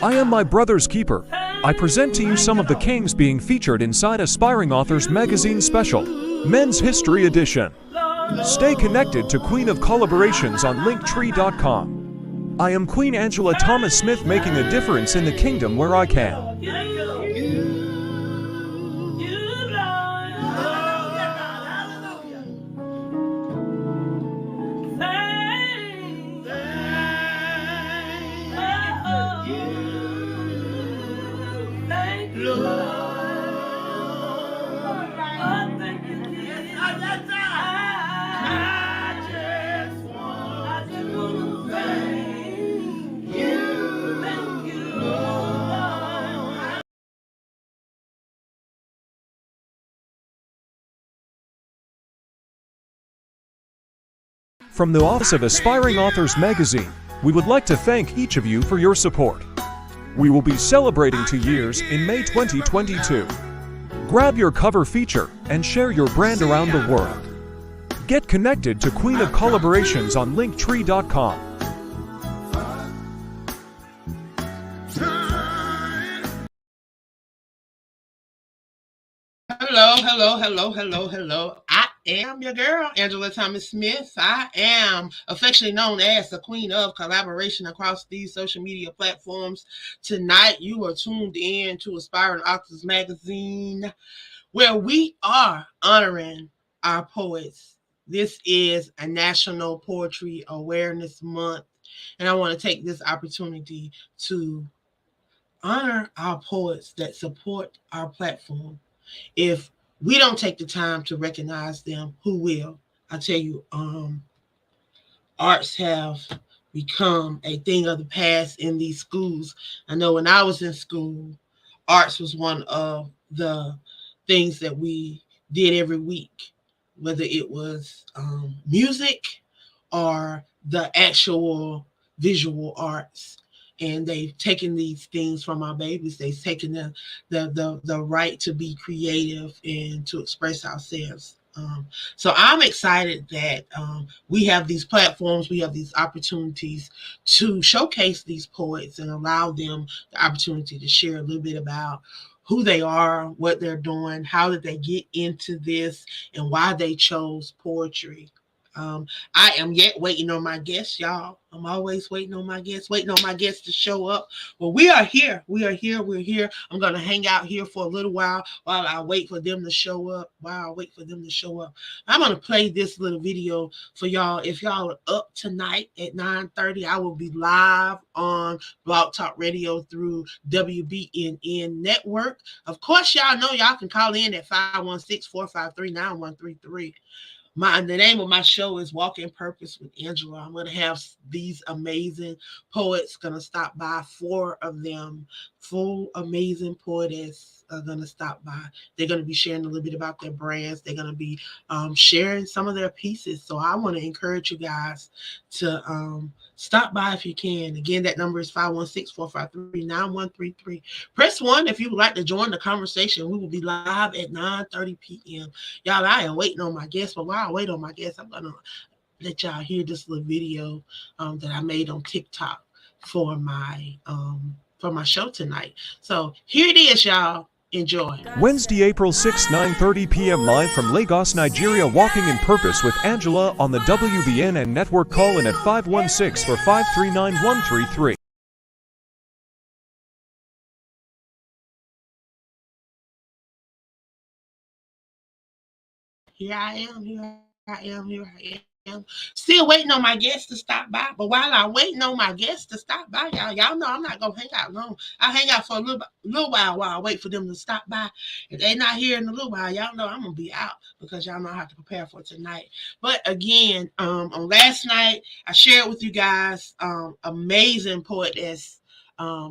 I am my brother's keeper. I present to you some of the kings being featured inside Aspiring Authors Magazine Special, Men's History Edition. Stay connected to Queen of Collaborations on Linktree.com. I am Queen Angela Thomas Smith, making a difference in the kingdom where I can. From the office of Aspiring Authors Magazine, we would like to thank each of you for your support. We will be celebrating 2 years in May 2022. Grab your cover feature and share your brand around the world. Get connected to Queen of Collaborations on Linktree.com. Hello. I am your girl, Angela Thomas Smith. I am affectionately known as the Queen of Collaboration across these social media platforms. Tonight, you are tuned in to Aspiring Authors Magazine, where we are honoring our poets. This is a National Poetry Awareness Month, and I want to take this opportunity to honor our poets that support our platform. If we don't take the time to recognize them, who will? I tell you, arts have become a thing of the past in these schools. I know when I was in school, arts was one of the things that we did every week, whether it was music or the actual visual arts. And they've taken these things from our babies. They've taken the right to be creative and to express ourselves. So I'm excited that we have these platforms, we have these opportunities to showcase these poets and allow them the opportunity to share a little bit about who they are, what they're doing, how did they get into this, and why they chose poetry. I am yet waiting on my guests, y'all. I'm always waiting on my guests to show up. Well, we are here. We're here. I'm going to hang out here for a little while I wait for them to show up. I'm going to play this little video for y'all. If y'all are up tonight at 9:30, I will be live on Blog Talk Radio through WBNN Network. Of course, y'all know y'all can call in at 516-453-9133. The name of my show is Walk in Purpose with Angela. I'm going to have these amazing poets going to stop by. 4 of them, 4 amazing poetess are going to stop by. They're going to be sharing a little bit about their brands. They're going to be sharing some of their pieces. So I want to encourage you guys to stop by if you can. Again, that number is 516-453-9133. Press 1 if you would like to join the conversation. We will be live at 9:30 p.m. Y'all, I am waiting on my guests, but while I wait on my guests, I'm going to let y'all hear this little video that I made on TikTok for my show tonight. So here it is, y'all. Enjoy. Wednesday, April 6, 9:30 p.m. live from Lagos, Nigeria. Walking in Purpose with Angela on the WBNN network. Call in at 516-453-9133. Here I am. Still waiting on my guests to stop by. But while I'm waiting on my guests to stop by, y'all know I'm not going to hang out long. I hang out for a little while I wait for them to stop by. If they're not here in a little while, y'all know I'm going to be out because y'all know how to prepare for tonight. But again, on last night, I shared with you guys amazing poetess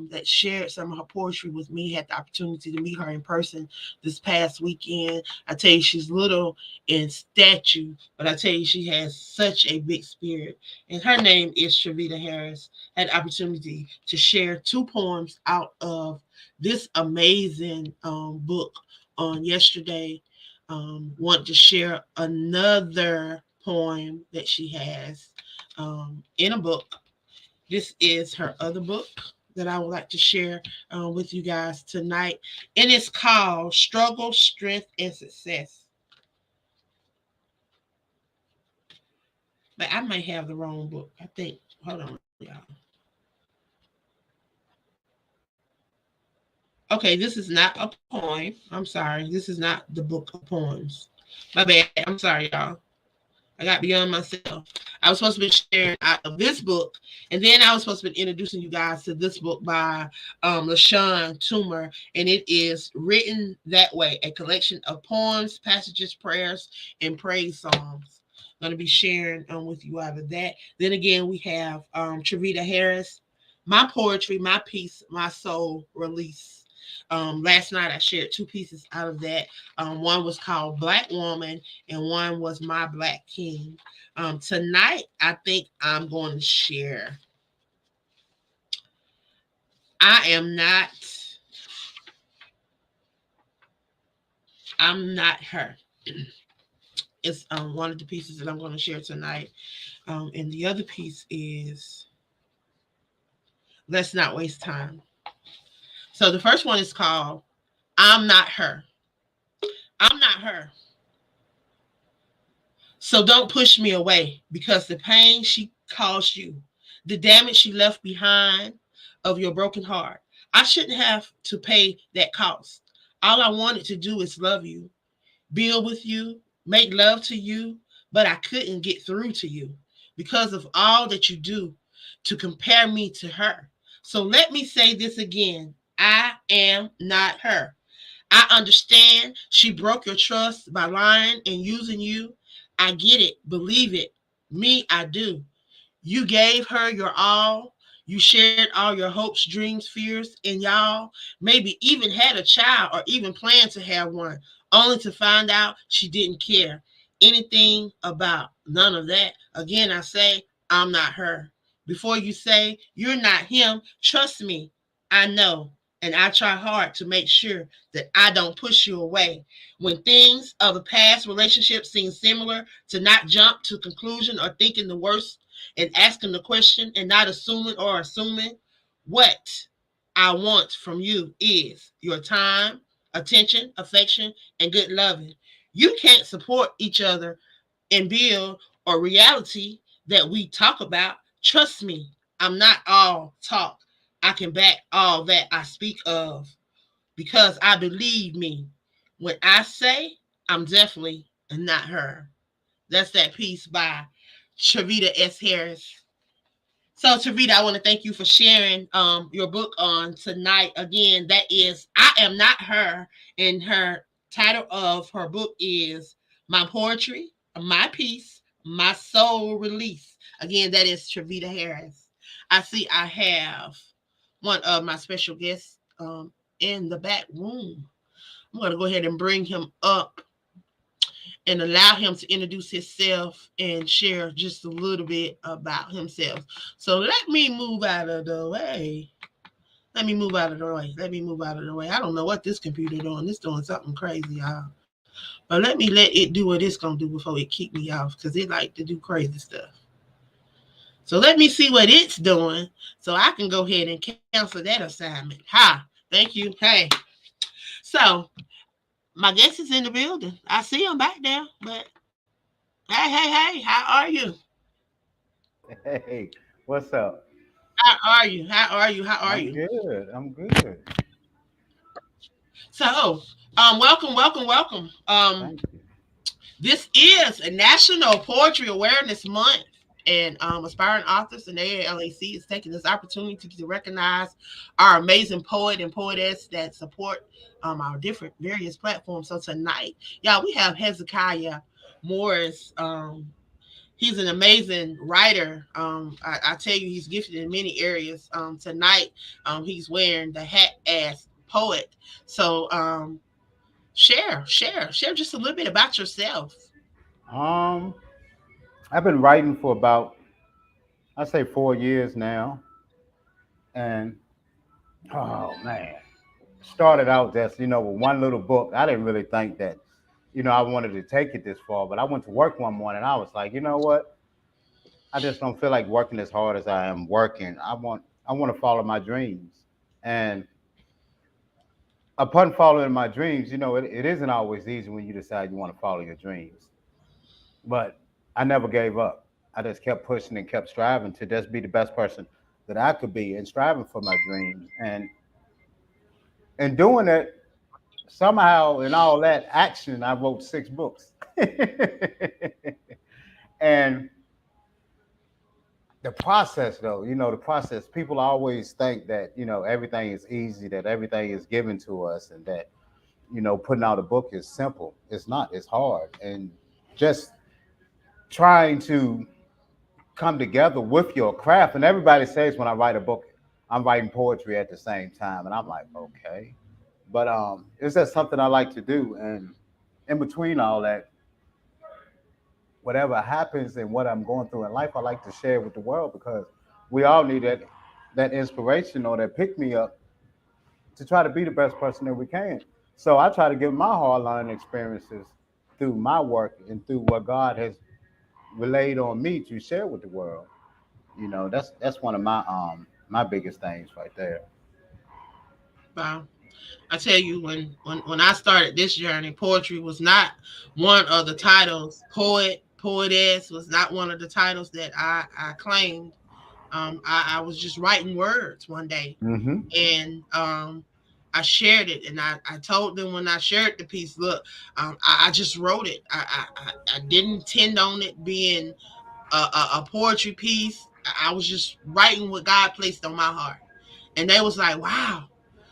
that shared some of her poetry with me. Had the opportunity to meet her in person this past weekend. I tell you, she's little in stature, but I tell you, she has such a big spirit. And her name is Shavita Harris. Had the opportunity to share 2 poems out of this amazing book on yesterday. Want to share another poem that she has in a book. This is her other book that I would like to share with you guys tonight. And it's called Struggle, Strength, and Success. But I might have the wrong book. I think, hold on, y'all. Okay, this is not a poem. I'm sorry. This is not the book of poems. My bad. I'm sorry, y'all. I got beyond myself. I was supposed to be sharing out of this book, and then I was supposed to be introducing you guys to this book by LaShawn Toomer, and it is Written That Way, a collection of poems, passages, prayers, and praise songs. I'm going to be sharing with you out of that. Then again, we have Trevita Harris, My Poetry, My Peace, My Soul Release. Last night I shared two pieces out of that. One was called Black Woman, and one was My Black King. Tonight, I think I'm going to share I'm not her. It's one of the pieces that I'm going to share tonight. And the other piece is Let's Not Waste Time. So the first one is called I'm Not Her. I'm not her. So don't push me away, because the pain she caused you, the damage she left behind of your broken heart, I shouldn't have to pay that cost. All I wanted to do is love you, build with you, make love to you, but I couldn't get through to you because of all that you do to compare me to her. So let me say this again. I am not her. I understand she broke your trust by lying and using you. I get it. Believe it. Me, I do. You gave her your all. You shared all your hopes, dreams, fears, and y'all maybe even had a child or even planned to have one, only to find out she didn't care anything about none of that. Again, I say, I'm not her. Before you say you're not him, trust me, I know. And I try hard to make sure that I don't push you away. When things of a past relationship seem similar, to not jump to conclusion or thinking the worst and asking the question and not assuming what I want from you is your time, attention, affection, and good loving. You can't support each other and build or reality that we talk about. Trust me, I'm not all talk. I can back all that I speak of, because I believe me when I say I'm definitely not her. That's that piece by Trevita S. Harris. So, Tavita, I want to thank you for sharing your book on tonight. Again, that is I Am Not Her, and her title of her book is My Poetry, My Peace, My Soul Release. Again, that is Trevita Harris. I see I have one of my special guests in the back room. I'm going to go ahead and bring him up and allow him to introduce himself and share just a little bit about himself. So let me move out of the way. Let me move out of the way. Let me move out of the way. I don't know what this computer doing. It's doing something crazy, y'all. But let me let it do what it's gonna do before it kick me off, because it like to do crazy stuff. So let me see what it's doing so I can go ahead and cancel that assignment. Ha! Thank you. Hey. So my guest is in the building. I see him back there, but hey, how are you? Hey, what's up? How are you? How are you? How are I'm you? good. I'm good. So, welcome. Thank you. This is a National Poetry Awareness Month, and aspiring authors and AALAC is taking this opportunity to recognize our amazing poet and poetess that support our different various platforms. So tonight, y'all, we have Hezekiah Morris. He's an amazing writer. I tell you, he's gifted in many areas. Tonight, he's wearing the hat as poet. So, share just a little bit about yourself. Um, I've been writing for about, I say 4 years now, and oh man, started out just with one little book. I didn't really think that I wanted to take it this far, but I went to work one morning. I was like, you know what? I just don't feel like working as hard as I am working. I want to follow my dreams. And upon following my dreams, it isn't always easy when you decide you want to follow your dreams. But I never gave up. I just kept pushing and kept striving to just be the best person that I could be and striving for my dreams. And doing it, somehow in all that action, I wrote 6 books. And the process, though, the process, people always think that, everything is easy, that everything is given to us, and that, putting out a book is simple. It's not, it's hard. And just trying to come together with your craft. And everybody says when I write a book, I'm writing poetry at the same time. And I'm like, okay. But it's just something I like to do. And in between all that, whatever happens and what I'm going through in life, I like to share with the world because we all need that inspiration or that pick me up to try to be the best person that we can. So I try to give my hard line experiences through my work and through what God has relayed on me to share with the world. That's one of my biggest things right there. Wow. I tell you, when I started this journey, poetry was not one of the titles. Poetess was not one of the titles that I claimed. I was just writing words one day, Hmm. and I shared it, and I told them when I shared the piece, look, I just wrote it. I didn't intend on it being a poetry piece. I was just writing what God placed on my heart, and they was like, wow.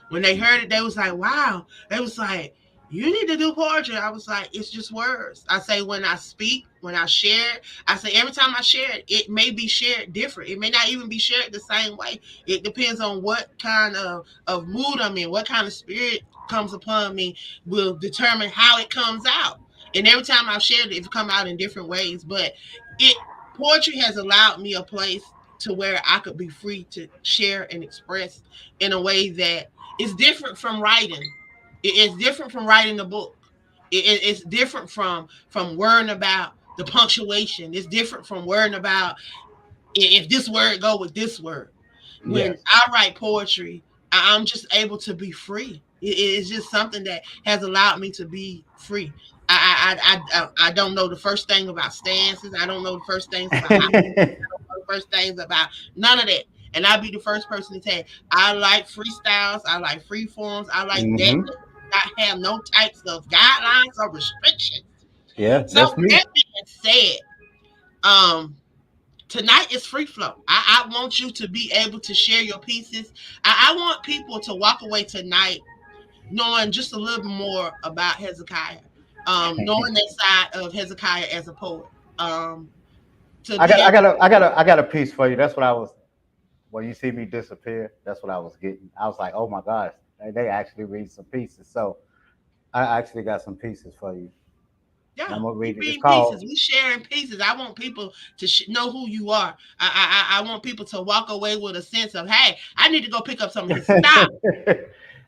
When they heard it, they was like, wow. They was like, you need to do poetry. I was like, it's just words. I say when I speak, when I share it, I say every time I share it, it may be shared different. It may not even be shared the same way. It depends on what kind of mood I'm in, what kind of spirit comes upon me will determine how it comes out. And every time I've shared it, it's come out in different ways. But it poetry has allowed me a place to where I could be free to share and express in a way that is different from writing. It's different from writing a book. It's different from worrying about the punctuation. It's different from worrying about if this word go with this word. When Yes. I write poetry, I'm just able to be free. It's just something that has allowed me to be free. I don't know the first thing about stances. I don't know the first things about the first things about none of that. And I'll be the first person to say, I like freestyles, I like free forms, I like that Hmm. not have no types of guidelines or restrictions. Yeah, So that's with me. that being said, um, tonight is free flow. I want you to be able to share your pieces. I want people to walk away tonight knowing just a little bit more about Hezekiah, knowing that side of Hezekiah as a poet. To I be got I able got a I got a I got a piece for you. That's what I was when you see me disappear. That's what I was getting. I was like, oh my gosh, they actually read some pieces. So I actually got some pieces for you. And Yeah, I'm gonna we read it. It's reading pieces. called. We sharing pieces. I want people to know who you are. I want people to walk away with a sense of, hey, I need to go pick up some of his stuff.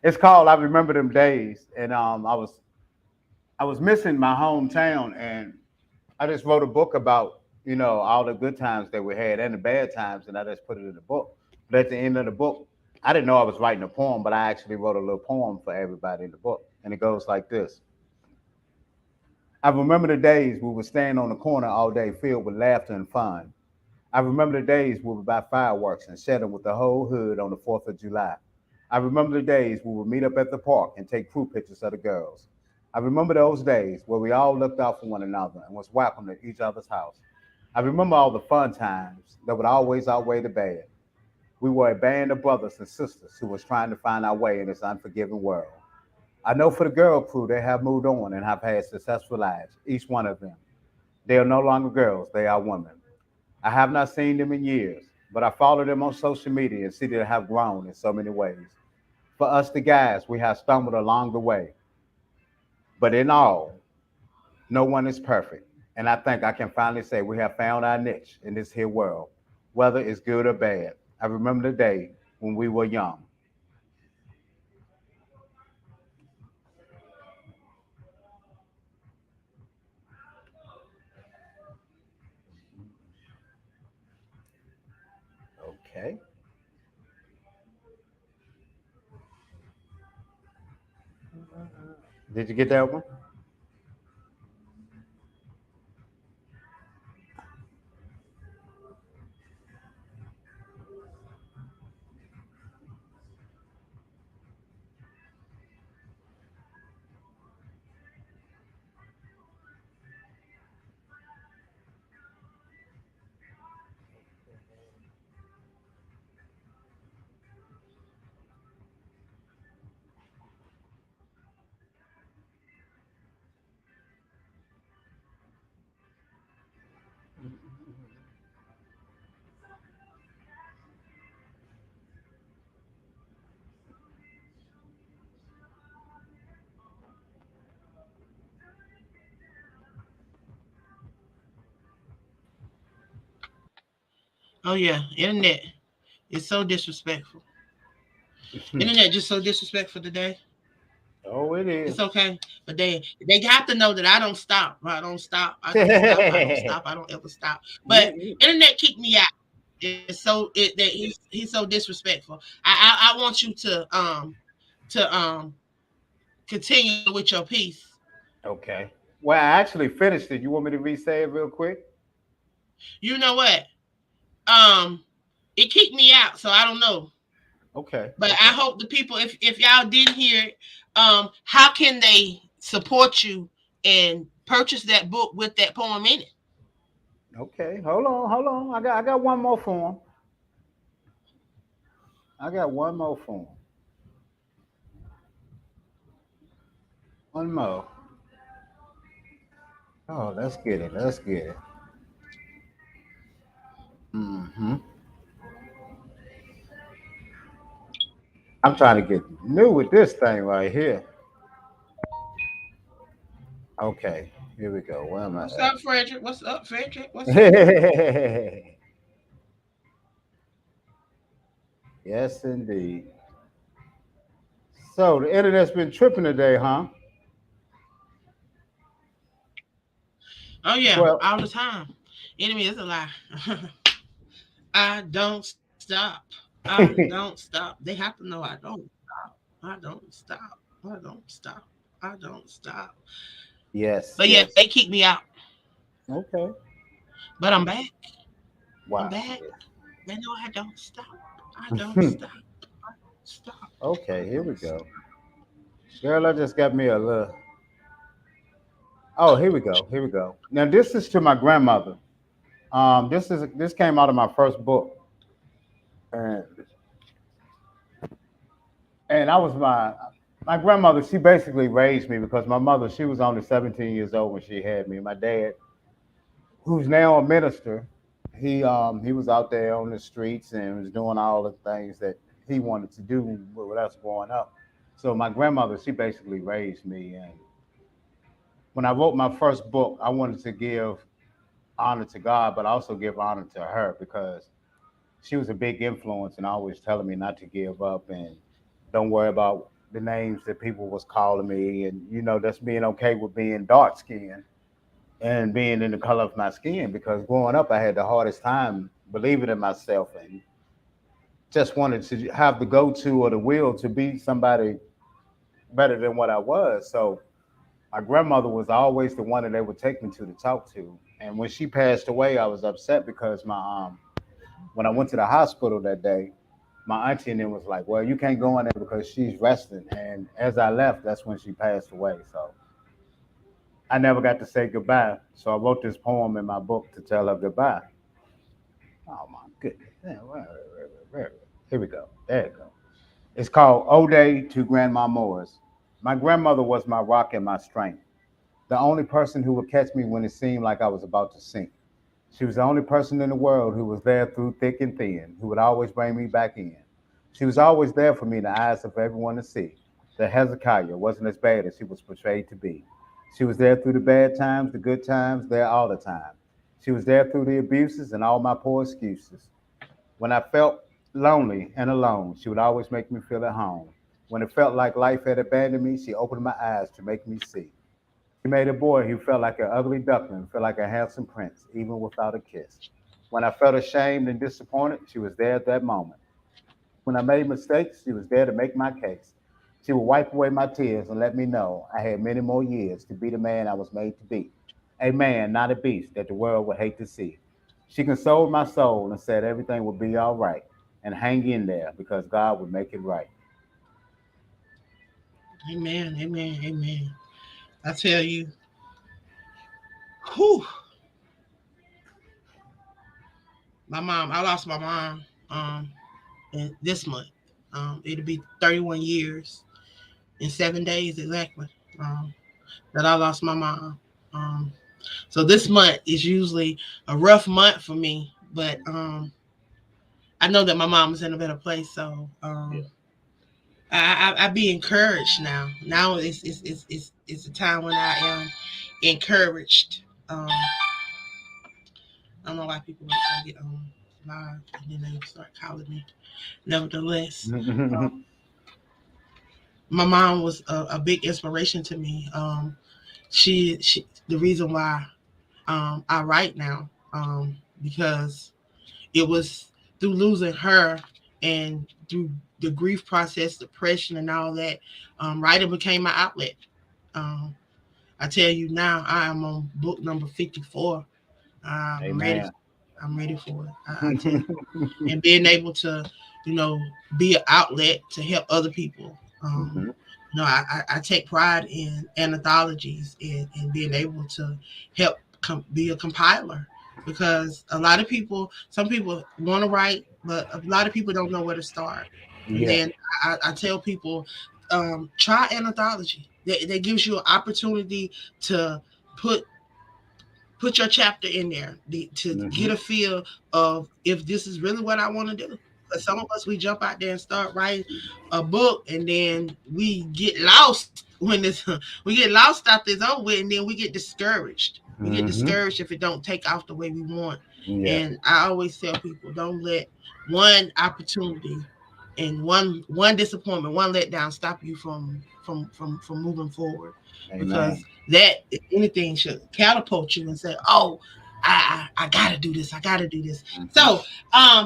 It's called I Remember Them Days. And I was missing my hometown, and I just wrote a book about all the good times that we had and the bad times, and I just put it in the book. But at the end of the book, I didn't know I was writing a poem, but I actually wrote a little poem for everybody in the book, and it goes like this: I remember the days we would stand on the corner all day, filled with laughter and fun. I remember the days we would buy fireworks and set them with the whole hood on the 4th of July. I remember the days we would meet up at the park and take crew pictures of the girls. I remember those days where we all looked out for one another and was welcome at each other's house. I remember all the fun times that would always outweigh the bad. We were a band of brothers and sisters who was trying to find our way in this unforgiving world. I know for the girl crew, they have moved on and have had successful lives, each one of them. They are no longer girls, they are women. I have not seen them in years, but I follow them on social media and see they have grown in so many ways. For us, the guys, we have stumbled along the way, but in all, no one is perfect. And I think I can finally say we have found our niche in this here world, whether it's good or bad. I remember the day when we were young. Okay. Did you get that one? Oh yeah, internet is so disrespectful. Internet just so disrespectful today. Oh, it is. It's okay, but they have to know that I don't stop. I don't stop. I don't stop. I don't stop. I don't ever stop. But You- internet kicked me out. It's so it that he's so disrespectful. I want you to continue with your piece. okay. Well, I actually finished it. You want me to re-say it real quick? You know what? Um, it kicked me out, so I don't know. Okay. But I Okay. hope the people, if y'all didn't hear it, how can they support you and purchase that book with that poem in it? Okay. Hold on. Hold on. I got one more for him. I got one more for him. One more. Oh, let's get it. Let's get it. Hmm. I'm trying to get new with this thing right here. Okay. Here we go. Where am I What's up, Frederick? What's up, Frederick? What's up? at? Yes, indeed. So the internet's been tripping today, huh? Oh yeah, Well, all the time. Enemy is a lie. I don't stop. I don't stop. They have to know I don't stop. I don't stop. I don't stop. I don't stop. yes, But yeah, they yes. kicked me out. Okay. But I'm back. I'm Wow. back. They know I don't stop. I don't stop. Stop. I Okay, here we don't go. stop. Girl, I just got me a little. Oh, here we go. Here we go. Now this is to my grandmother. This came out of my first book, and I was my grandmother. She basically raised me because my mother she was only 17 years old when she had me. My dad, who's now a minister, he was out there on the streets and was doing all the things that he wanted to do with us growing up. So my grandmother, she basically raised me, and when I wrote my first book, I wanted to give honor to God, but also give honor to her because she was a big influence and always telling me not to give up and don't worry about the names that people was calling me, and just being okay with being dark skinned and being in the color of my skin, because growing up I had the hardest time believing in myself and just wanted to have the go-to or the will to be somebody better than what I was. So my grandmother was always the one that they would take me to talk to. And when she passed away, I was upset because my when I went to the hospital that day, my auntie and then was like, "Well, you can't go in there because she's resting." And as I left, that's when she passed away. So I never got to say goodbye. So I wrote this poem in my book to tell her goodbye. Oh my goodness! Here we go. There you go. It's called "Ode to Grandma Morris." My grandmother was my rock and my strength, the only person who would catch me when it seemed like I was about to sink. She was the only person in the world who was there through thick and thin, who would always bring me back in. She was always there for me in the eyes of everyone to see. That Hezekiah wasn't as bad as he was portrayed to be. She was there through the bad times, the good times, there all the time. She was there through the abuses and all my poor excuses. When I felt lonely and alone, she would always make me feel at home. When it felt like life had abandoned me, she opened my eyes to make me see. She made a boy who felt like an ugly duckling feel like a handsome prince, even without a kiss. When I felt ashamed and disappointed, she was there at that moment. When I made mistakes, she was there to make my case. She would wipe away my tears and let me know I had many more years to be the man I was made to be. A man, not a beast that the world would hate to see. She consoled my soul and said everything would be all right and hang in there because God would make it right. Amen. Amen. Amen. I tell you, whew, my mom. I lost my mom. This month. It'll be 31 years in 7 days exactly. Um, that I lost my mom. Um, so this month is usually a rough month for me, but I know that my mom is in a better place. So Yeah. I be encouraged now. Now it's a time when I am encouraged. I don't know why people wait till I get on live and then they start calling me. Nevertheless, my mom was a big inspiration to me. She the reason why I write now because it was through losing her and through the grief process, depression, and all that. Writing became my outlet. Um, I tell you now, I am on book number 54. I'm ready. Amen. I'm ready for it. I tell you, and being able to, you know, be an outlet to help other people. Hmm. I take pride in anthologies and being able to help be a compiler because a lot of people, some people want to write, but a lot of people don't know where to start. And Yeah. then I tell people, try anthology. That gives you an opportunity to put put your chapter in there to get Hmm. a feel of if this is really what I want to do. Because some of us we jump out there and start writing a book, and then we get lost when this we get lost after it's over with, and then we get discouraged. We get Hmm. discouraged if it don't take off the way we want. Yeah. And I always tell people, don't let one opportunity and one disappointment, one letdown stop you from moving forward. Because Amen. that, if anything, should catapult you and say, "Oh, I gotta do this. I gotta do this." Hmm. So,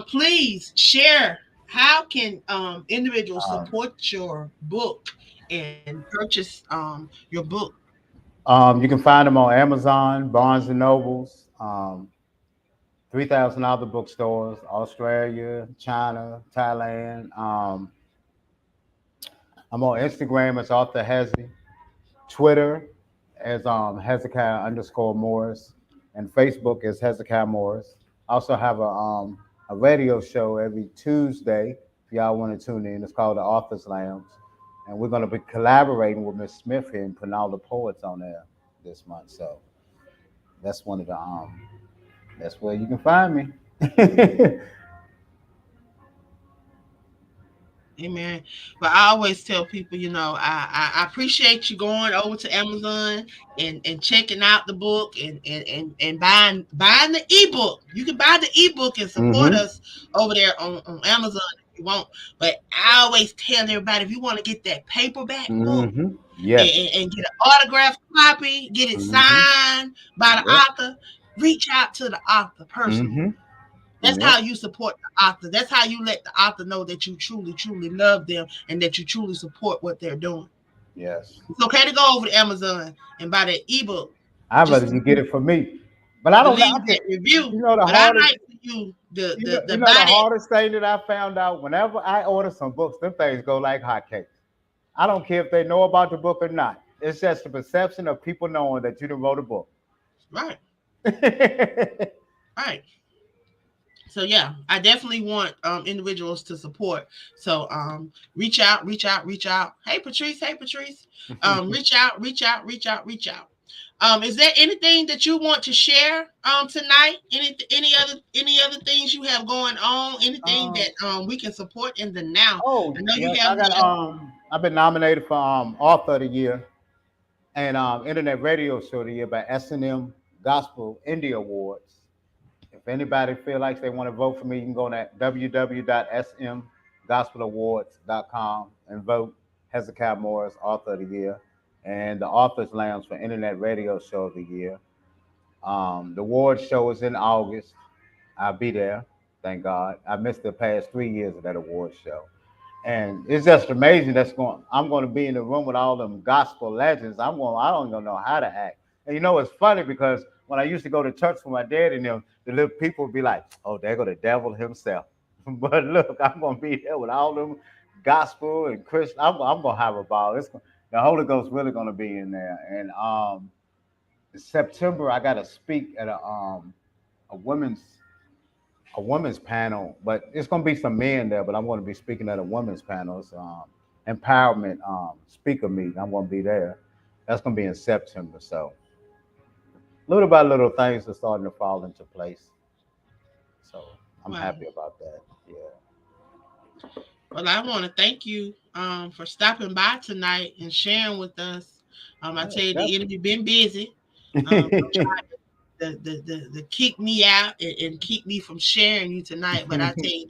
please share. How can individuals Um, support your book and purchase your book? you can find them on Amazon, Barnes and Nobles, 3,000 other bookstores, Australia, China, Thailand. I'm on Instagram as Author Hezi, Twitter as Hezekiah underscore Morris, and Facebook is Hezekiah Morris. I also have a radio show every Tuesday if y'all want to tune in. It's called the Authors Lounge. And we're going to be collaborating with Miss Smith here and putting all the poets on there this month. So that's one of the that's where you can find me. Amen. But I always tell people, I appreciate you going over to Amazon and checking out the book and buying the ebook. You can buy the ebook and support Mm-hmm. us over there on Amazon if you want. But I always tell everybody if you want to get that paperback book Mm-hmm. Yes. and get an autographed copy, get it Mm-hmm. signed by the Yep. author, reach out to the author personally. Mm-hmm. That's Yep. how you support the author. That's how you let the author know that you truly, truly love them and that you truly support what they're doing. Yes. It's okay to go over to Amazon and buy that ebook. I'd rather Just you get it from me. But I to don't know. leave that review. You know the But I hardest. like for you the You know, the you the know the buy that. hardest thing that I found out. Whenever I order some books, them things go like hotcakes. I don't care if they know about the book or not. It's just the perception of people knowing that you done wrote a book. Right, right. So yeah, I definitely want individuals to support. So reach out, reach out, reach out. Hey Patrice, hey Patrice. Reach out, reach out, reach out, reach out. Is there anything that you want to share tonight? Any other things you have going on? Anything um, that we can support in the now? oh I know you yes, have I got the I've been nominated for Author of the Year and Internet Radio Show of the Year by S&M Gospel Indie Awards. If anybody feel like they want to vote for me, you can go to www.smgospelawards.com and vote Hezekiah Morris Author of the Year and the Authors Lounge for Internet Radio Show of the Year. The award show is in August. I'll be there. Thank God. I missed the past 3 years of that award show. And it's just amazing. I'm going to be in the room with all them gospel legends. I don't even know how to act. And you know, it's funny because when I used to go to church with my dad and them, the little people would be like, "Oh, there go the devil himself." But look, I'm going to be there with all them gospel and Christian. I'm going to have a ball. The Holy Ghost really going to be in there. And in September, I got to speak at a women's panel, but it's going to be some men there. But I'm going to be speaking at a women's panel. It's empowerment speaker meeting. I'm going to be there. That's going to be in September. So little by little, things are starting to fall into place. So I'm Wow. happy about that. Yeah. Well, I want to thank you for stopping by tonight and sharing with us. I tell you, the enemy been busy. Trying to kick me out and keep me from sharing you tonight. But I tell you,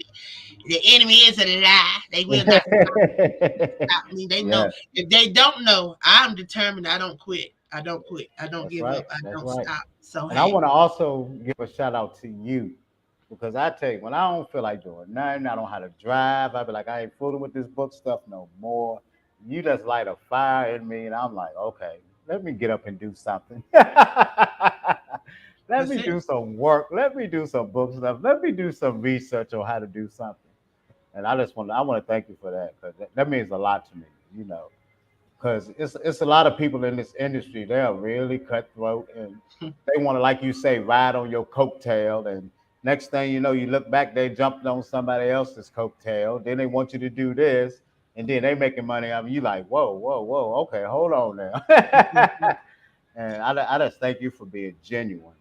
the enemy is a lie. They will not stop me. They know. If they don't know, I'm determined. I don't quit. I don't quit. I don't give up. I don't stop. So, and I want to also give a shout out to you, because I tell you, when I don't feel like doing nothing, I don't know how to drive, I be like, I ain't fooling with this book stuff no more. You just light a fire in me, and I'm like, okay, let me get up and do something. Let me do some work. Let me do some book stuff. Let me do some research on how to do something. And I want to thank you for that, because that means a lot to me, you know. Because it's a lot of people in this industry. They are really cutthroat, and they want to, like you say, ride on your coattail. And next thing you know, you look back, they jumped on somebody else's coattail. Then they want you to do this, and then they making money out of you. Like, whoa, okay, hold on now. And I just thank you for being genuine.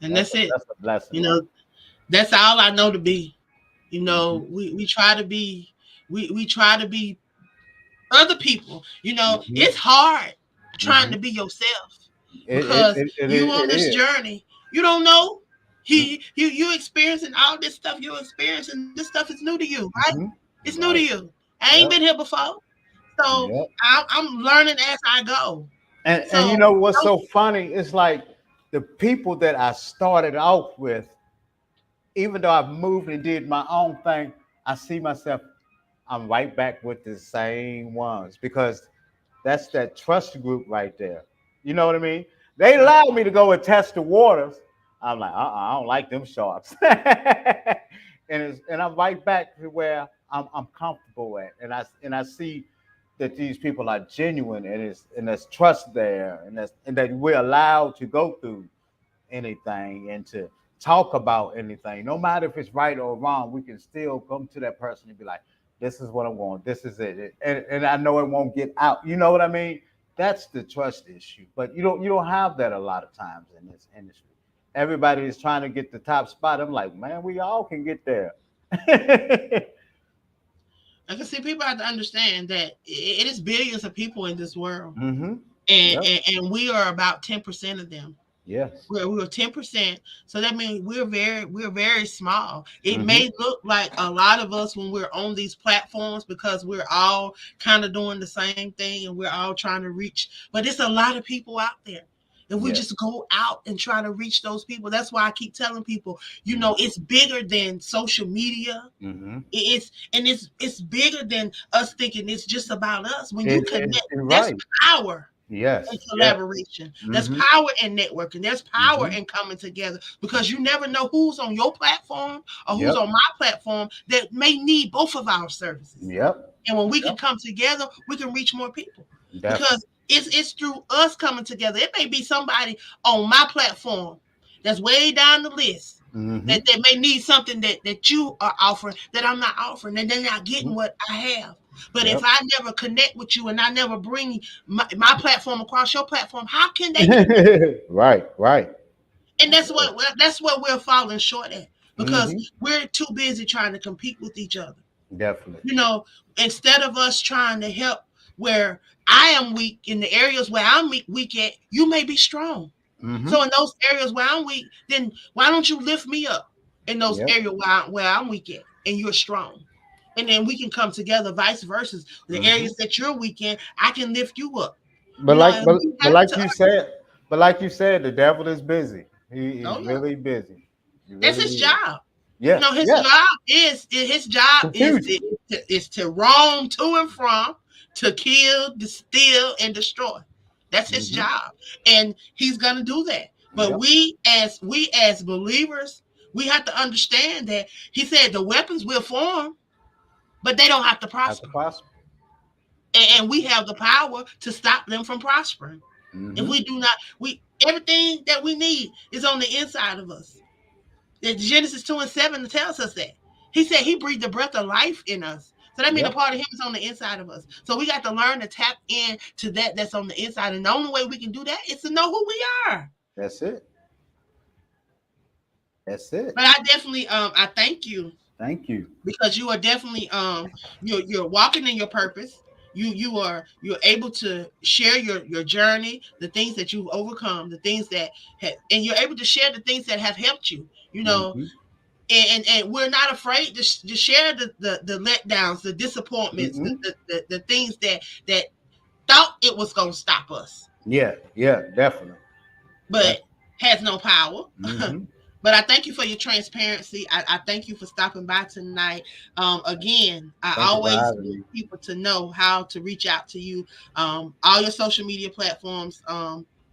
And that's it. That's a blessing. You know, that's all I know to be. You know, we try to be, we try to be other people. You know, it's hard trying to be yourself, because you on this journey. You don't know. You experiencing all this stuff. You're experiencing this stuff is new to you, right? It's new to you. I ain't been here before, so I'm learning as I go. And you know what's so funny? It's like the people that I started off with, even though I've moved and did my own thing, I see myself, I'm right back with the same ones, because that's that trust group right there. You know what I mean? They allowed me to go and test the waters. I'm like, I don't like them sharks. and I'm right back to where I'm comfortable at. And I see that these people are genuine, and there's trust there, and that we're allowed to go through anything and to talk about anything. No matter if it's right or wrong, we can still come to that person and be like, this is what I'm going, this is it. And I know it won't get out. You know what I mean? That's the trust issue. But you don't have that a lot of times in this industry. Everybody is trying to get the top spot. I'm like, man, we all can get there. I can see people have to understand that it is billions of people in this world, Mm-hmm. and we are about 10% of them. Yes. We were 10%. So that means we're very small. It may look like a lot of us when we're on these platforms, because we're all kind of doing the same thing and we're all trying to reach, but it's a lot of people out there. If we just go out and try to reach those people, that's why I keep telling people, you know, it's bigger than social media. It's bigger than us thinking it's just about us. When you connect, that's power. Yes. And collaboration. There's power in networking. There's power in coming together, because you never know who's on your platform or who's on my platform that may need both of our services. And when we can come together, we can reach more people. Because it's through us coming together. It may be somebody on my platform that's way down the list that may need something that you are offering that I'm not offering, and they're not getting what I have. But if I never connect with you and I never bring my platform across your platform, how can they get it? Right. And that's what we're falling short at, because we're too busy trying to compete with each other. Definitely. You know, instead of us trying to help where I am weak, in the areas where I'm weak at, you may be strong. So in those areas where I'm weak, then why don't you lift me up in those areas where I'm weak at and you're strong? And then we can come together, vice versa. The areas that you're weak in, I can lift you up. But like you said, the devil is busy. He's really busy. That's his job. Yes, No, his yes. job his job Confusion. is to roam to and from, to kill, to steal, and destroy. That's his Hmm. job, and he's gonna do that. But Yep. we as believers, we have to understand that he said the weapons will form, but they don't have to Have to prosper, prosper. and we have the power to stop them from prospering. If Hmm. we do not, we everything that we need is on the inside of us. Genesis 2:7 tells us that. He said he breathed the breath of life in us. So that means a Yep. part of him is on the inside of us. So we got to learn to tap in to that's on the inside. And the only way we can do that is to know who we are. That's it. That's it. But I definitely I thank you, Thank you. because you are definitely you're walking in your purpose. You're able to share your journey, the things that you've overcome, the things that and you're able to share the things that have helped you. You know, Hmm. and we're not afraid to share the letdowns, the disappointments, Hmm. the things that thought it was going to stop us, Yeah, yeah, definitely. but Definitely. has no power. Hmm. But I thank you for your transparency. I thank you for stopping by tonight. Again, I Thank you for always having want me. people to know how to reach out to you. All your social media platforms.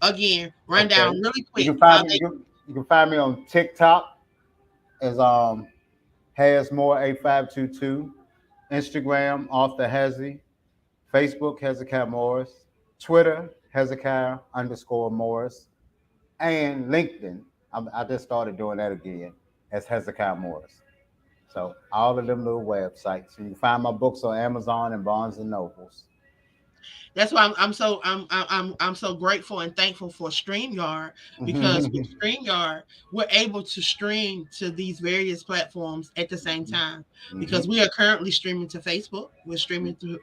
Again, run Okay. down really You quick can how find me. they. You can find me on TikTok as Has More 8522, Instagram Author Hezi, Facebook Hezekiah Morris, Twitter Hezekiah underscore Morris, and LinkedIn. I just started doing that again as Hezekiah Morris. So all of them little websites. You can find my books on Amazon and Barnes and Nobles. That's why I'm so grateful and thankful for StreamYard, because with StreamYard we're able to stream to these various platforms at the same time, Hmm. because we are currently streaming to Facebook. We're streaming through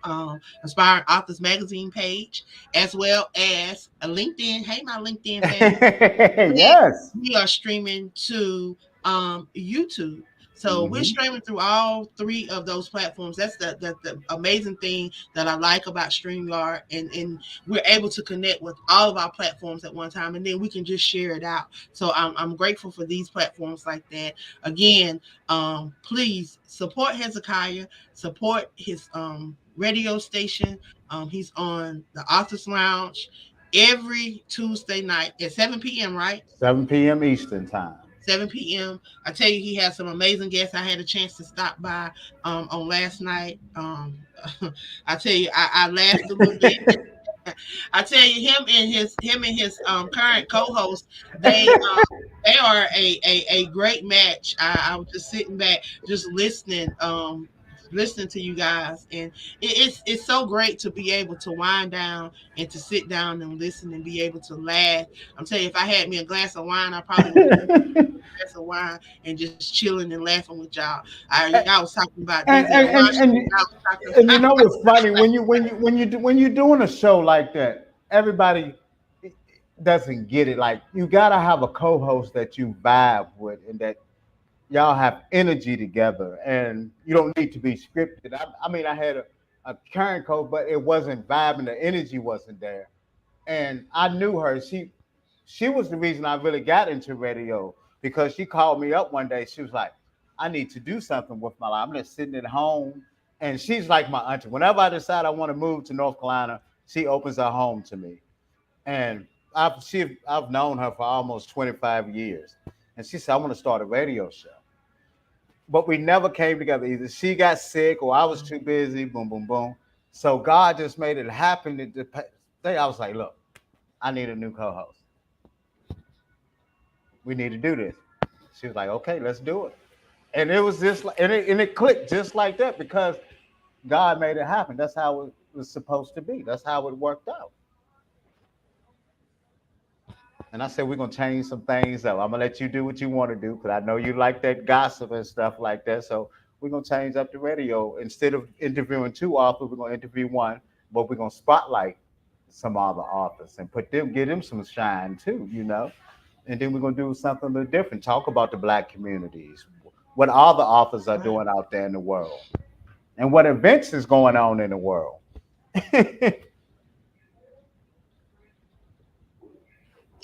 Inspiring Authors Magazine page, as well as a LinkedIn. Hey, my LinkedIn family. Yes. We are streaming to YouTube. So we're Hmm. streaming through all three of those platforms. That's the amazing thing that I like about StreamYard, and we're able to connect with all of our platforms at one time, and then we can just share it out. So I'm grateful for these platforms like that. Again, please support Hezekiah, support his radio station. He's on the Authors Lounge every Tuesday night at 7 p.m., right? 7 p.m. Eastern time. 7 p.m. I tell you, he has some amazing guests. I had a chance to stop by on last night. I tell you, I laughed a little bit. I tell you, him and his current co-host, they are a great match. I was just sitting back, just listening to you guys, and it's so great to be able to wind down and to sit down and listen and be able to laugh. I'm telling you, if I had me a glass of wine, I probably would have glass of wine and just chilling and laughing with y'all. Y'all was talking about and Denzel and and Washington. and, Y'all was talking and you about know what's funny when you're doing a show like that, everybody doesn't get it. Like you gotta have a co-host that you vibe with and that y'all have energy together, and you don't need to be scripted. I mean, I had a current co, but it wasn't vibing. The energy wasn't there, and I knew her. She was the reason I really got into radio because she called me up one day. She was like, "I need to do something with my life. I'm just sitting at home." And she's like my auntie. Whenever I decide I want to move to North Carolina, she opens her home to me. And I've known her for almost 25 years. And she said, "I want to start a radio show." But we never came together. Either she got sick or I was too busy. Boom, boom, boom. So God just made it happen. I was like, "Look, I need a new co-host. We need to do this." She was like, "Okay, let's do it." And it was just like, and it clicked just like that because God made it happen. That's how it was supposed to be. That's how it worked out. And I said, we're gonna change some things up. I'm gonna let you do what you want to do because I know you like that gossip and stuff like that. So we're gonna change up the radio. Instead of interviewing two authors, we're gonna interview one, but we're gonna spotlight some other authors and give them some shine too, you know. And then we're gonna do something a little different. Talk about the black communities, what all the authors are right, doing out there in the world, and what events is going on in the world.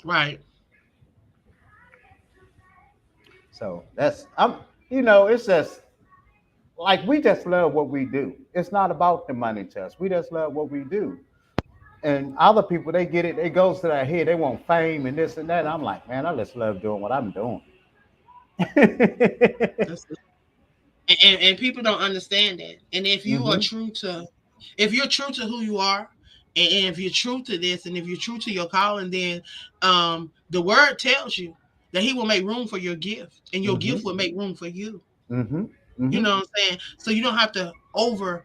right. So that's I'm it's just like we just love what we do. It's not about the money to us. We just love what we do. And other people, they get it. It goes to their head. They want fame and this and that. I'm like, man, I just love doing what I'm doing. That's and people don't understand that. And if you are Hmm. true to, if you're true to who you are, and if you're true to this, and if you're true to your calling, then the word tells you that He will make room for your gift, and your Hmm. gift will make room for you. Hmm. You Hmm. know what I'm saying? So you don't have to over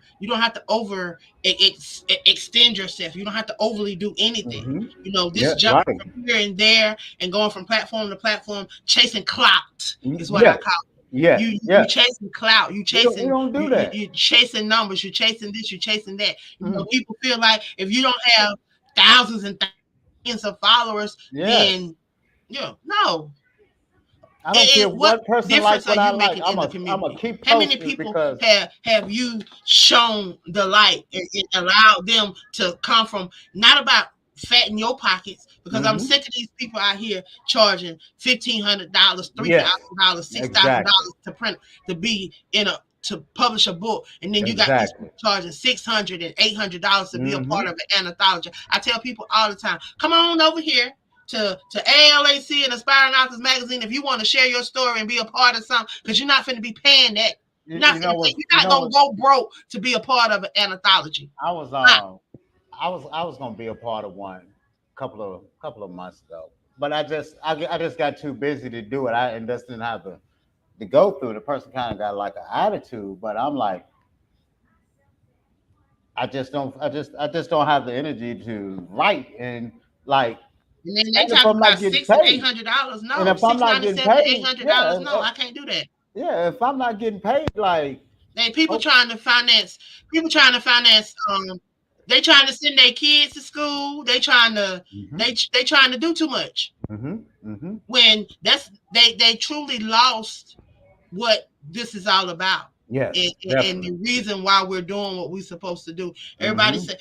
extend yourself. You don't have to overly do anything. Hmm. This Yeah, jumping right. from here and there and going from platform to platform, chasing clout is what I Yes, call it. yes, You yes. chasing clout, We don't do that. you chasing numbers, you're chasing this, you're chasing that. Mm. People feel like if you don't have thousands and thousands of followers, Yes. then no. I don't care What what person like difference are what I you like. making I'm in the a I'm a community? keep How many posting people because have you shown the light and allowed them to come from, not about fatting your pockets, because I'm hmm sick of these people out here charging $1,500, yes, $3,000, exactly, $6,000 to print, to be in a to publish a book, and then you got these exactly. people charging $600 and $800 to be a Hmm. part of an anthology. I tell people all the time, come on over here to ALAC and Aspiring Authors Magazine if you want to share your story and be a part of something, because you're not going to be paying that. You, you know what? You're You not know going what? to go broke to be a part of an anthology. I was Not. I was gonna be a part of one couple of months ago, but I just got too busy to do it. I and just didn't have to go through. The person kind of got like an attitude, but I'm like, I just don't have the energy to write and like, And then they and if talking I'm not about getting six and eight paid, hundred dollars. and No, if I'm six not ninety getting seven, eight paid, hundred yeah, dollars. No, I can't do that. yeah, if I'm not getting paid, like, And people oh, trying to finance, people trying to finance. They trying to send their kids to school. hmm They trying to do too much. hmm hmm When they truly lost what this is all about, yes, and the definitely, reason why we're doing what we're supposed to do. Everybody hmm said,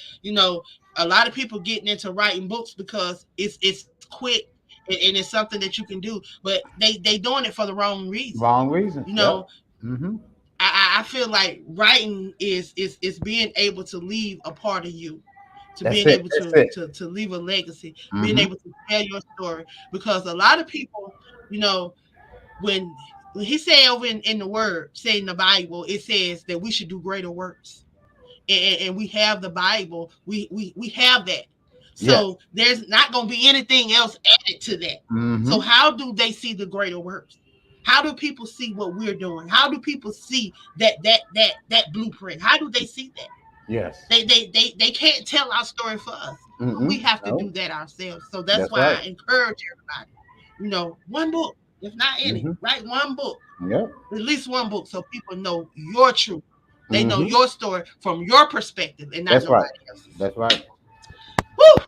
a lot of people getting into writing books because it's quick, and it's something that you can do, but they doing it for the wrong reason. wrong reasons, You know, yep, hmm I feel like writing is being able to leave a part of you, to that's being it, able that's it, to leave a legacy, being hmm able to tell your story. Because a lot of people, you know, when he said over in the word, say in the Bible, it says that we should do greater works. And we have the Bible, we have that. yes, So there's not going to be anything else added to that. So hmm how do they see the greater works? How do people see what we're doing? How do people see that blueprint? How do they see that? yes, They can't tell our story for us. We have to no, do that ourselves. So that's that's why right, I encourage everybody. One book, if not any, hmm write one book, yep, at least one book, so people know your truth. They know hmm your story from your perspective and not that's right, nobody else's. that's right. Whew!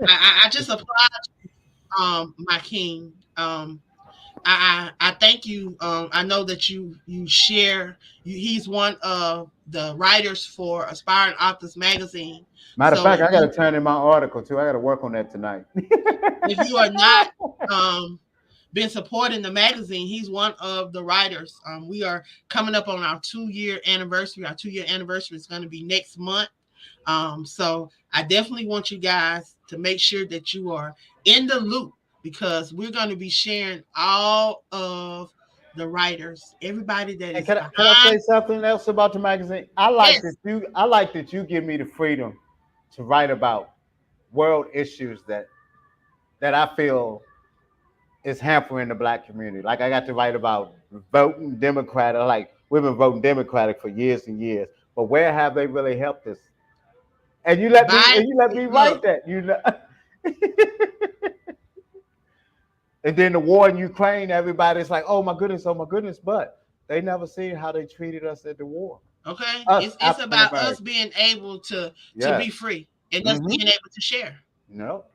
I just applaud my king. I thank you. I know that you share. He's one of the writers for Aspiring Authors Magazine. Matter of So fact, I got to turn in my article too. I got to work on that tonight. if you are not um, been supporting the magazine, he's one of the writers. We are coming up on our 2-year anniversary. Our 2-year anniversary is going to be next month. So I definitely want you guys to make sure that you are in the loop, because we're going to be sharing all of the writers, everybody that And is can I behind. say something else about the magazine? Yes, I like that you give me the freedom to write about world issues that I feel is hampering the black community. Like I got to write about voting Democratic. Like we've been voting Democratic for years and years, but where have they really helped us? by And you let me write look, that. And then the war in Ukraine, everybody's like, oh my goodness, but they never seen how they treated us at the war. okay, Us it's African about us Americans. being able to Yes. be free and us Mm-hmm. being able to share. No.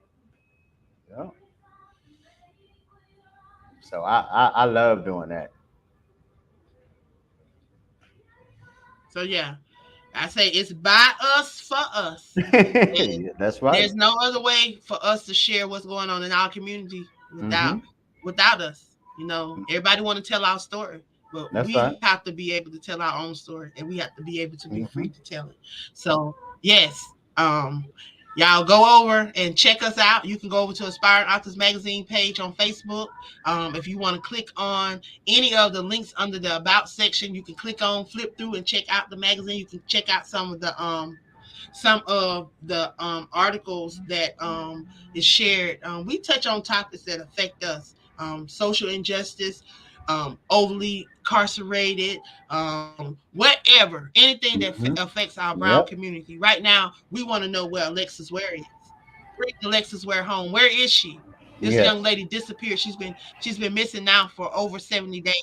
No. So I love doing that. So yeah, I say it's by us for us. And Yeah, that's right. there's no other way for us to share what's going on in our community Mm-hmm. without us. Everybody want to tell our story, but That's we right. have to be able to tell our own story, and we have to be able to be free Hmm. to tell it. So yes, y'all go over and check us out. You can go over to Aspiring Authors Magazine page on Facebook. If you want to click on any of the links under the About section, you can click on, flip through, and check out the magazine. You can check out some of the articles that is shared. We touch on topics that affect us: social injustice, overly incarcerated, whatever, anything that Hmm. affects our brown Yep. community. Right now, we want to know where Alexis Ware is. Bring Alexis Ware home. Where is she? This young Yes. lady disappeared. She's been missing now for over 70 days.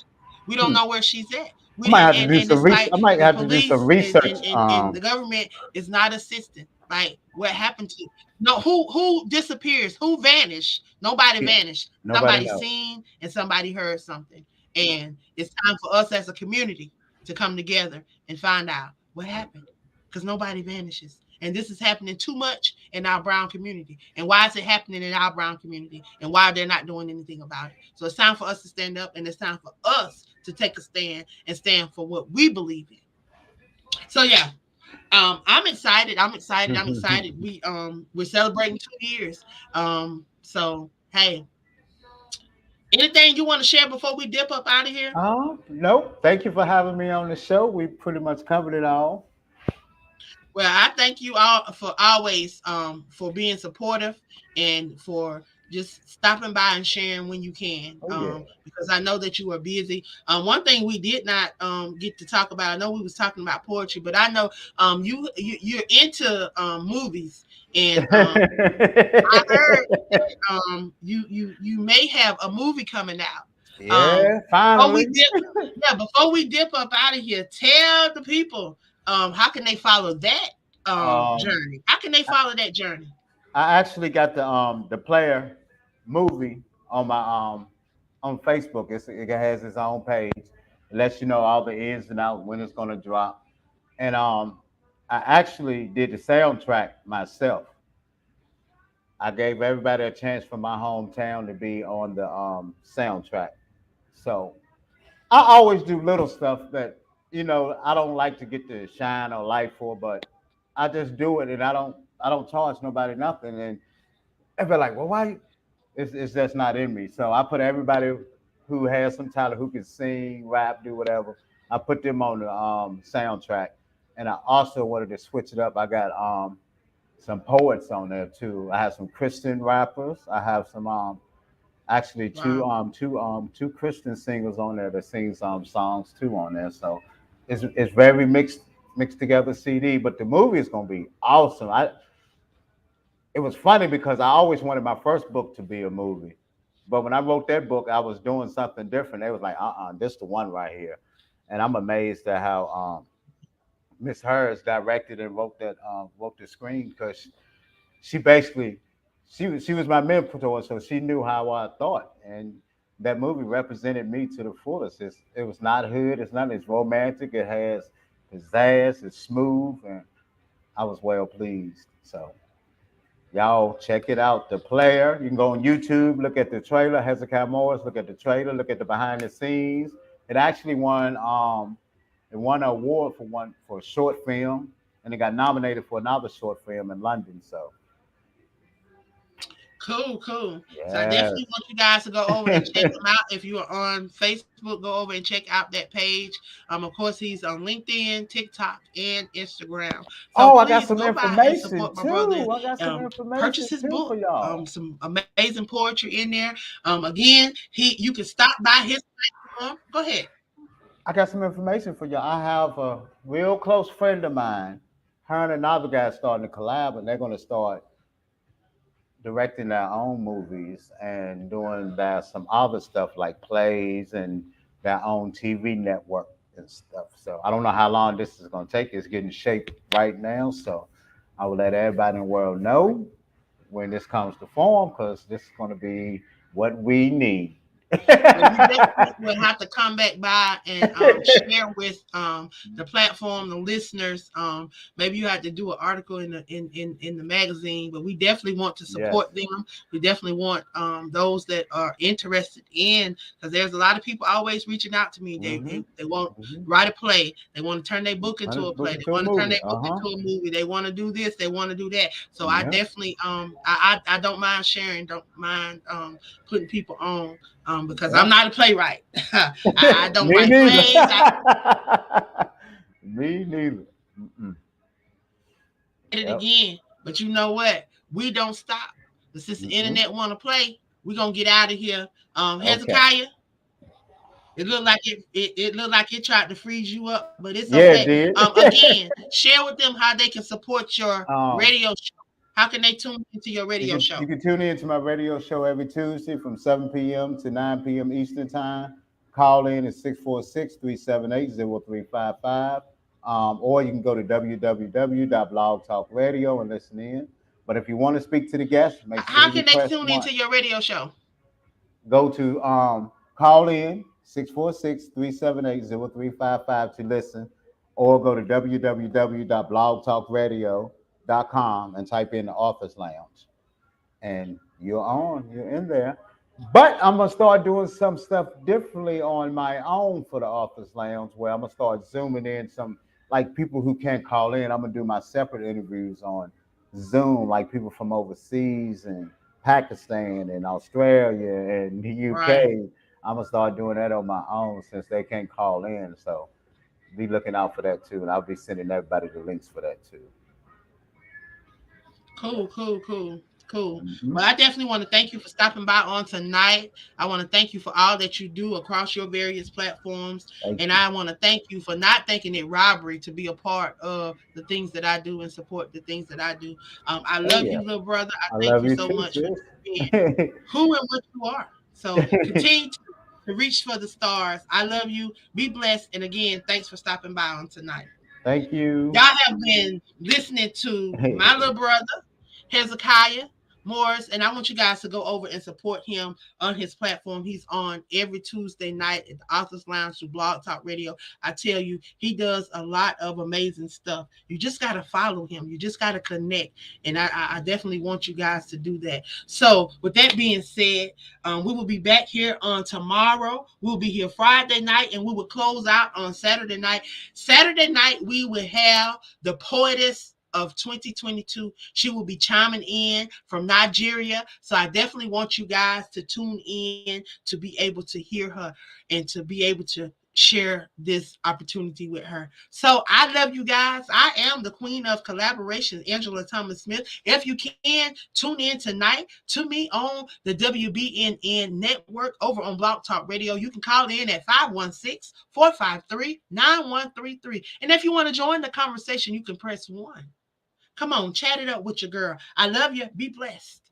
We don't Hmm. know where she's at. I We might and, have to and, do and some it's research. like I might the have to do some police and, research. and, and, and the government is not assisting. Like what happened to no who disappears, who vanished? Nobody Yeah, vanished. nobody Somebody knows. seen and somebody heard something. And it's time for us as a community to come together and find out what happened. Because nobody vanishes. And this is happening too much in our brown community. And why is it happening in our brown community? And why they're not doing anything about it? So it's time for us to stand up, and it's time for us to take a stand and stand for what we believe in. So yeah, I'm excited. I'm excited. I'm excited. We're celebrating 2 years. So hey, anything you want to share before we dip up out of here? Nope. Thank you for having me on the show. We pretty much covered it all. Well, I thank you all for always for being supportive and for just stopping by and sharing when you can. Oh yeah. Because I know that you are busy. One thing we did not get to talk about. I know we was talking about poetry, but I know you're into movies, and I heard you may have a movie coming out. Yeah, Before we finally. dip, yeah, before we dip up out of here, tell the people how can they follow that Um, journey? How can they follow that journey? I actually got the player movie on my on Facebook. It has its own page. It lets you know all the ins and outs when it's gonna drop. And I actually did the soundtrack myself. I gave everybody a chance from my hometown to be on the soundtrack. So I always do little stuff that I don't like to get the shine or light for, but I just do it, and I don't charge nobody nothing. And everybody like, well, why? It's just not in me. So I put everybody who has some talent, who can sing, rap, do whatever. I put them on the soundtrack, and I also wanted to switch it up. I got some poets on there too. I have some Christian rappers. I have some actually two Wow. two Christian singers on there that sings songs too on there. So it's very mixed together CD. But the movie is gonna be awesome. It was funny because I always wanted my first book to be a movie. But when I wrote that book, I was doing something different. They was like, this the one right here. And I'm amazed at how Miss Hers directed and wrote the screen, because she basically she was my mentor, so she knew how I thought, and that movie represented me to the fullest. It was not hood, it's not, it's romantic, it has pizzazz, it's smooth, and I was well pleased. So y'all check it out. The Player. You can go on YouTube, look at the trailer. Hezekiah Morris, look at the trailer, look at the behind the scenes. It actually won an award for a short film, and it got nominated for another short film in London. So Cool, cool. So I yes. definitely want you guys to go over and check him out. If you are on Facebook, go over and check out that page. Of course, he's on LinkedIn, TikTok, and Instagram. So Oh, I got please some go by and information support my brother. too. I got some Purchase information his too book. for y'all. Some amazing poetry in there. Again, you can stop by his platform. Go ahead. I got some information for y'all. I have a real close friend of mine. Her and another guy starting to collab, and they're going to start directing their own movies and doing some other stuff like plays and their own TV network and stuff. So I don't know how long this is going to take. It's getting shaped right now. So I will let everybody in the world know when this comes to form, because this is going to be what we need. So you definitely will have to come back by and share with the platform, the listeners. Maybe you have to do an article in the magazine, but we definitely want to Yes. support them. We definitely want those that are interested in, because there's a lot of people always reaching out to me. They want Mm-hmm. write a play. They want to turn their book into a play. Book They into a want to turn movie. their book Uh-huh. into a movie. They want to do this. They want to do that. So I Yeah. definitely I don't mind sharing. Don't mind putting people on because I'm Yeah. not a playwright. I don't Me write neither. plays. I Me neither. Mm-mm. did it Yep. again, but you know what? We don't stop. But since the Mm-mm. internet want to play, we're gonna get out of here. Okay. Hezekiah, it looked like it tried to freeze you up, but it's Yeah, okay. it did. Again, share with them how they can support your um, radio show. How can they tune into your you radio can show? you can tune in to my radio show every Tuesday from 7 p.m. to 9 p.m. Eastern Time. Call in at 646-378-0355. Or you can go to www.blogtalkradio and listen in. But if you want to speak to the guest, make sure How you can they press tune one. into your radio show? Go to call in 646-378-0355 to listen, or go to www.blogtalkradio.com and type in the Office Lounge, and you're in there. But I'm gonna start doing some stuff differently on my own for the Office Lounge, where I'm gonna start zooming in some, like, people who can't call in. I'm gonna do my separate interviews on Zoom, like people from overseas and Pakistan and Australia and the Right. UK. I'm gonna start doing that on my own since they can't call in. So be looking out for that too, and I'll be sending everybody the links for that too. Cool. Hmm. Well, I definitely want to thank you for stopping by on tonight. I want to thank you for all that you do across your various platforms. Thank And you. I want to thank you for not thinking it robbery to be a part of the things that I do and support the things that I do. I Oh love yeah, you, little brother. I I thank love you you so too, much for sis. being who and what you are. So continue to reach for the stars. I love you. Be blessed. And again, thanks for stopping by on tonight. Thank you. Y'all have been listening to my little brother, Hezekiah Morris, and I want you guys to go over and support him on his platform. He's on every Tuesday night at the Authors Lounge through Blog Talk Radio. I tell you, he does a lot of amazing stuff. You just got to follow him. You just got to connect, and I definitely want you guys to do that. So, with that being said, we will be back here on tomorrow. We'll be here Friday night, and we will close out on Saturday night. Saturday night, we will have the poetess of 2022. She will be chiming in from Nigeria. So I definitely want you guys to tune in to be able to hear her and to be able to share this opportunity with her. So I love you guys. I am the queen of collaboration, Angela Thomas Smith. If you can, tune in tonight to me on the WBNN network over on Blog Talk Radio. You can call in at 516-453-9133. And if you want to join the conversation, you can press 1. Come on, chat it up with your girl. I love you. Be blessed.